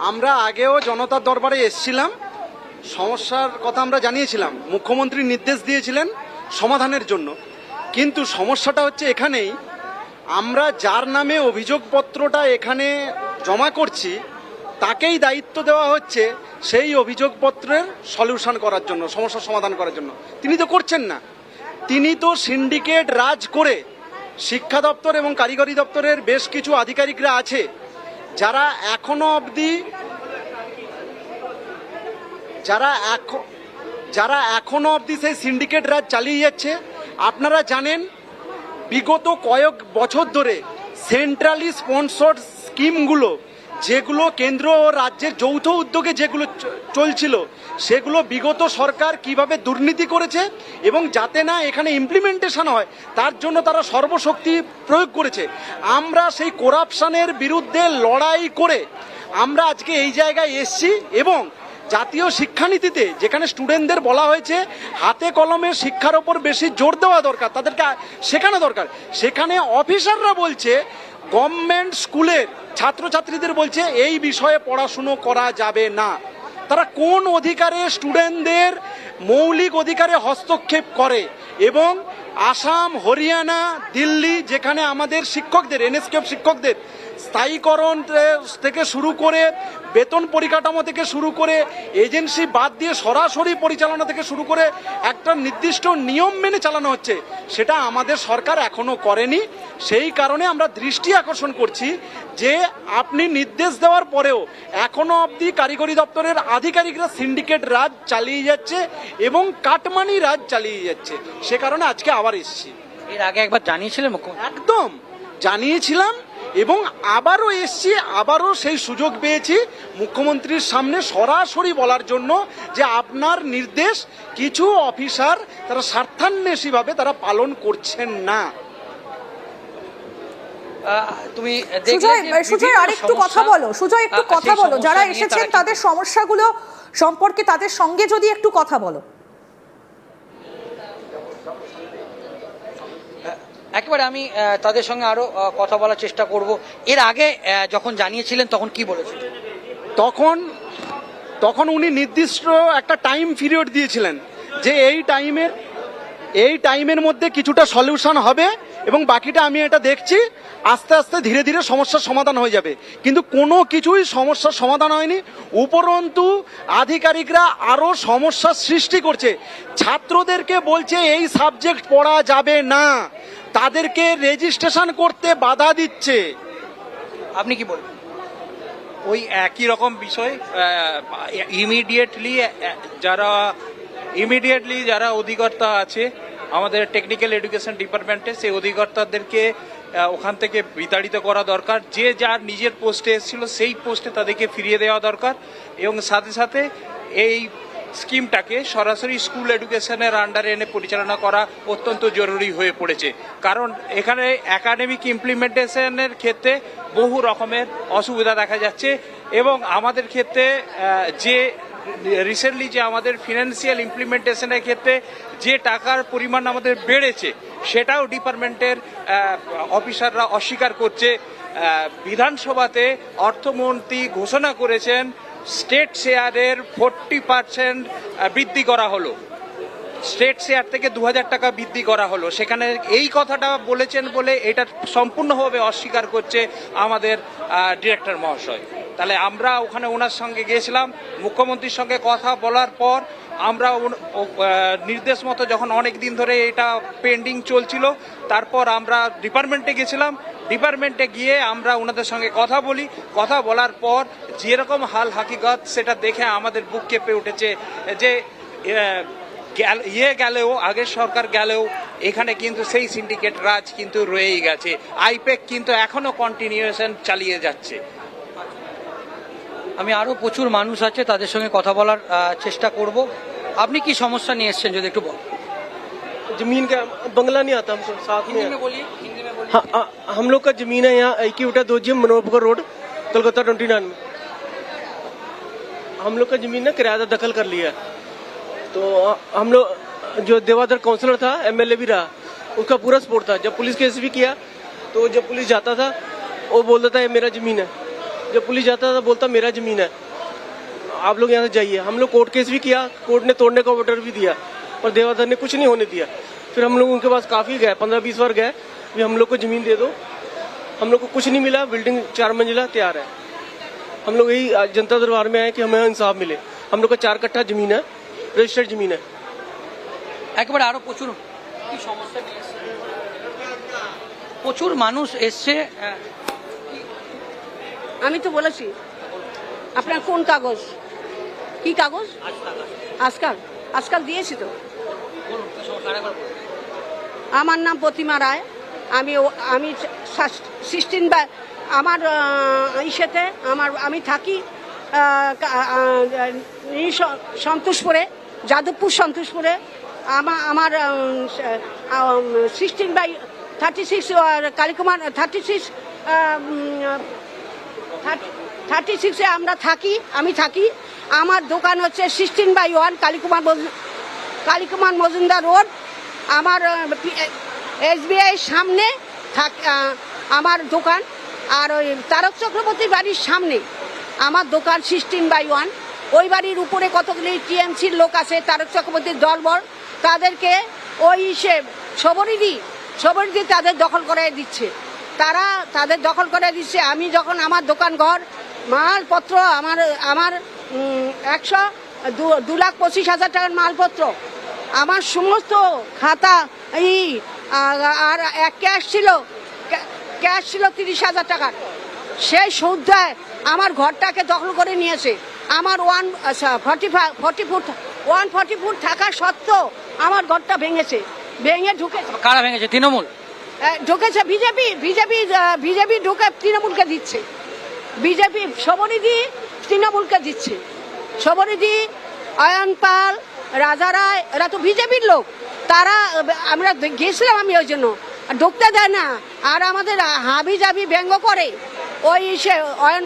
আমরা আগেও জনতার দরবারে এসেছিলাম, সমস্যার কথা আমরা জানিয়েছিলাম, মুখ্যমন্ত্রী নির্দেশ দিয়েছিলেন সমাধানের জন্য। কিন্তু সমস্যাটা হচ্ছে এখানেই, আমরা যার নামে অভিযোগপত্রটা এখানে জমা করছি তাকেই দায়িত্ব দেওয়া হচ্ছে সেই অভিযোগপত্রের সলিউশন করার জন্য, সমস্যার সমাধান করার জন্য। তিনি তো করছেন না। তিনি তো সিন্ডিকেট রাজ করে শিক্ষা দপ্তর এবং কারিগরি দপ্তরের বেশ কিছু আধিকারিকরা আছে যারা এখনো অবধি সেই সিন্ডিকেট রাজ চালিয়ে যাচ্ছে। আপনারা জানেন বিগত কয়েক বছর ধরে সেন্ট্রালি স্পন্সর্ড স্কিমগুলো, যেগুলো কেন্দ্র ও রাজ্যের যৌথ উদ্যোগে যেগুলো চলছিল, সেগুলো বিগত সরকার কিভাবে দুর্নীতি করেছে এবং যাতে না এখানে ইমপ্লিমেন্টেশন হয় তার জন্য তারা সর্বশক্তি প্রয়োগ করেছে। আমরা সেই করাপশনের বিরুদ্ধে লড়াই করে আমরা আজকে এই জায়গায় এসেছি এবং জাতীয় শিক্ষানীতিতে যেখানে স্টুডেন্টদের বলা হয়েছে হাতে কলমে শিক্ষার ওপর বেশি জোর দেওয়া দরকার, তাদেরকে শেখানো দরকার, সেখানে অফিসাররা বলছে গভর্নমেন্ট স্কুলের ছাত্রছাত্রীদের বলছে এই বিষয়ে পড়াশুনো করা যাবে না। তারা কোন অধিকারে স্টুডেন্টদের মৌলিক অধিকারে হস্তক্ষেপ করে? এবং আসাম, হরিয়ানা, দিল্লি, যেখানে আমাদের শিক্ষকদের, এনএসকেএফ শিক্ষকদের স্থায়ীকরণ থেকে শুরু করে বেতন পরিকাঠামো থেকে শুরু করে এজেন্সি বাদ দিয়ে সরাসরি পরিচালনা থেকে শুরু করে একটা নির্দিষ্ট নিয়ম মেনে চালানো হচ্ছে, সেটা আমাদের সরকার এখনো করেনি। সেই কারণে আমরা দৃষ্টি আকর্ষণ করছি যে আপনি নির্দেশ দেওয়ার পরেও এখনো অবধি কারিগরি দপ্তরের আধিকারিকরা সিন্ডিকেট রাজ চালিয়ে যাচ্ছে এবং কাটমানি রাজ চালিয়ে যাচ্ছে। সে কারণে আজকে আবার এসেছি। এর আগে একবার জানিয়েছিলেন মুখ্যমন্ত্রী? একদম জানিয়েছিলাম এবং আবারও এসছি, আবারও সেই সুযোগ পেয়েছি মুখ্যমন্ত্রীর সামনে সরাসরি বলার জন্য যে আপনার নির্দেশ কিছু অফিসার তারা স্বার্থান্বেষীভাবে তারা পালন করছেন না। তুমি সুজয় আরেকটু কথা বলো, সুজয় একটু কথা বলো, যারা এসেছেন তাদের সমস্যাগুলো সম্পর্কে তাদের সঙ্গে যদি একটু কথা বলো। একেবারে আমি তাদের সঙ্গে আরো কথা বলার চেষ্টা করব। এর আগে যখন জানিয়েছিলেন তখন কি বলেছিলেন? তখন উনি নির্দিষ্ট একটা টাইম পিরিয়ড দিয়েছিলেন যে এই টাইমের মধ্যে কিছুটা সলিউশন হবে এবং বাকিটা আমি এটা দেখছি, আস্তে আস্তে ধীরে ধীরে সমস্যার সমাধান হয়ে যাবে। কিন্তু কোনো কিছুই সমস্যার সমাধান হয়নি, উপরন্তু আধিকারিকরা আরও সমস্যার সৃষ্টি করছে। ছাত্রদেরকে বলছে এই সাবজেক্ট পড়া যাবে না, তাদেরকে রেজিস্ট্রেশন করতে বাধা দিচ্ছে। আপনি কি বলবেন? ওই একই রকম বিষয়। ইমিডিয়েটলি যারা অধিকর্তা আছে আমাদের টেকনিক্যাল এডুকেশন ডিপার্টমেন্টে, সেই অধিকর্তাদেরকে ওখান থেকে বিতাড়িত করা দরকার। যে যার নিজের পোস্টে এসেছিল সেই পোস্টে তাদেরকে ফিরিয়ে দেওয়া দরকার এবং সাথে সাথে এই স্কিমটাকে সরাসরি স্কুল এডুকেশনের আন্ডারে এনে পরিচালনা করা অত্যন্ত জরুরি হয়ে পড়েছে। কারণ এখানে একাডেমিক ইমপ্লিমেন্টেশনের ক্ষেত্রে বহু রকমের অসুবিধা দেখা যাচ্ছে এবং আমাদের ক্ষেত্রে যে রিসেন্টলি যে আমাদের ফিনান্সিয়াল ইমপ্লিমেন্টেশনের ক্ষেত্রে যে টাকার পরিমাণ আমাদের বেড়েছে সেটাও ডিপার্টমেন্টের অফিসাররা অস্বীকার করছে। বিধানসভাতে অর্থমন্ত্রী ঘোষণা করেছেন স্টেট শেয়ারের 40% বৃদ্ধি করা হলো, স্টেট শেয়ার থেকে 2000 টাকা বৃদ্ধি করা হলো। সেখানে এই কথাটা বলেছেন বলে এটা সম্পূর্ণভাবে অস্বীকার করছে আমাদের ডিরেক্টর মহাশয়। তাহলে আমরা ওখানে ওনার সঙ্গে গিয়েছিলাম, মুখ্যমন্ত্রীর সঙ্গে কথা বলার পর আমরা নির্দেশ মতো যখন অনেক দিন ধরে এটা পেন্ডিং চলছিল, তারপর আমরা ডিপার্টমেন্টে গেছিলাম। ডিপার্টমেন্টে গিয়ে আমরা ওনাদের সঙ্গে কথা বলি, কথা বলার পর যেরকম হাল হাকিকত সেটা দেখে আমাদের বুক কেঁপে উঠেছে যে গেলেও আগের সরকার গেলেও এখানে কিন্তু সেই সিন্ডিকেট রাজ কিন্তু রয়েই গেছে। আইপ্যাক কিন্তু এখনো কন্টিনিউয়েশন চালিয়ে যাচ্ছে। আমি আরো প্রচুর মানুষ আছে তাদের সঙ্গে কথা বলার চেষ্টা করব। আপনি কি সমস্যা নিয়ে এসেছেন যদি একটু বলেন? जमीन का बंगला नहीं आता हमको साथ में। बोलिए, हिंदी में बोलिए। हाँ, हम लोग का जमीन है यहाँ इक्कीटा 2 जिम मनोहरपुर रोड कोलकाता 29 में। हम लोग का जमीन ना किराया दखल कर लिया। तो हम लोग जो देवादर काउंसलर था, एमएलए भी रहा, उसका पूरा सपोर्ट था। जब पुलिस केस भी किया तो जब पुलिस जाता था वो बोलता था ये मेरा जमीन है। जब पुलिस जाता था बोलता मेरा जमीन है, आप लोग यहाँ से जाइए। हम लोग कोर्ट केस भी किया, कोर्ट ने तोड़ने का ऑर्डर भी दिया और देवाधर ने कुछ नहीं होने दिया। फिर हम लोग उनके पास काफ़ी गए, 15-20 बार गए, भी हम लोग को ज़मीन दे दो। हम लोग को कुछ नहीं मिला, बिल्डिंग 4 मंजिला तैयार है। हम लोग यही आज जनता दरबार में आए कि हमें इंसाफ मिले। हम लोग का 4 कट्ठा ज़मीन है, रजिस्टर्ड ज़मीन है। একেবারে আরো প্রচুর কি সমস্যা নিয়ে এসছে। প্রচুর মানুষ এসছে। আমি তো বলেছি আপনার কোন কাগজ, কি কাগজ? আজকাল আজকাল দিয়েছি তো। আমার নাম প্রতিমা রায়। আমি 16 বা আমার ইসেতে আমি থাকি সন্তোষপুরে, যাদবপুর সন্তোষপুরে। আমার 16/36 কালীকুমার 36 আমরা থাকি, আমি থাকি। আমার দোকান হচ্ছে 16/1 কালীকুমার মজুমদার রোড। আমার SBI সামনে আমার দোকান, আর ওই তারক চক্রবর্তী বাড়ির সামনে আমার দোকান 16/1। ওই বাড়ির উপরে কতগুলি TMCর লোক আছে, তারক চক্রবর্তীর দলবল, তাদেরকে ওই সবরিদি তাদের দখল করে দিচ্ছে। তাদের দখল করে দিচ্ছে। আমি যখন আমার দোকান ঘর মালপত্র আমার 2,25,000 টাকার মালপত্র, আমার সমস্ত খাতা আর ক্যাশ ছিল 30,000 টাকার, সেই সুদ্ধায় আমার ঘরটাকে দখল করে নিয়েছে। আমার 140 ফুট থাকা সত্ত্বেও আমার ঘরটা ভেঙে ঢুকেছে। কারা ভেঙেছে? তৃণমূল ঢুকেছে, বিজেপি ঢুকে তৃণমূলকে দিচ্ছে। বিজেপি সবরিদি তৃণমূলকে দিচ্ছে। সবরিদি, অয়ন পাল, রাজা রায়, এরা তো বিজেপির লোক। তারা আমরা গেছিলাম, আমি ওই জন্য ঢুকতে দেয় না। আর আমাদের হাবি জাবি ব্যঙ্গ করে। ওই অয়ন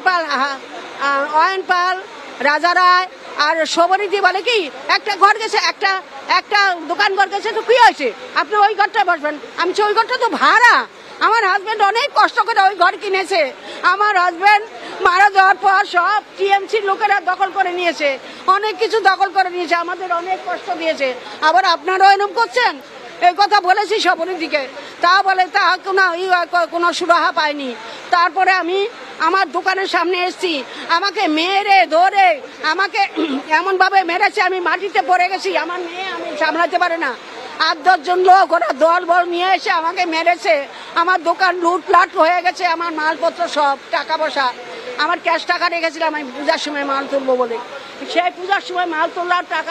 পাল, রাজা রায় আর সবরিদি বলে কি একটা ঘর গেছে, একটা দোকান ঘর গেছে, তো কি হয়েছে, আপনি ওই ঘরটা বসবেন। আমি ওই ঘরটা তো ভাড়া। আমার হাজব্যান্ড অনেক কষ্ট করে ওই ঘর কিনেছে। আমার হাজব্যান্ড মারা যাওয়ার পর সব TMCর লোকেরা দখল করে নিয়েছে, অনেক কিছু দখল করে নিয়েছে, আমাদের অনেক কষ্ট দিয়েছে। আবার আপনারাও এরকম করছেন, এই কথা বলেছি সবরের দিকে। তা বলে তা কোনো সুরাহা পায়নি। তারপরে আমি আমার দোকানের সামনে এসেছি, আমাকে মেরে ধরে আমাকে এমনভাবে মেরেছে, আমি মাটিতে পড়ে গেছি। আমার মেয়ে আমি সামলাতে পারে না, 8-10 জন লোক ওরা দল বল নিয়ে এসে আমাকে মেরেছে। আমার দোকান লুটলাট হয়ে গেছে, আমার মালপত্র সব, টাকা পয়সা, আমার ক্যাশ টাকা রেখেছিলাম আমি পূজার সময় মাল তুলবো বলে। সেই পূজার সময় মাল তোলার টাকা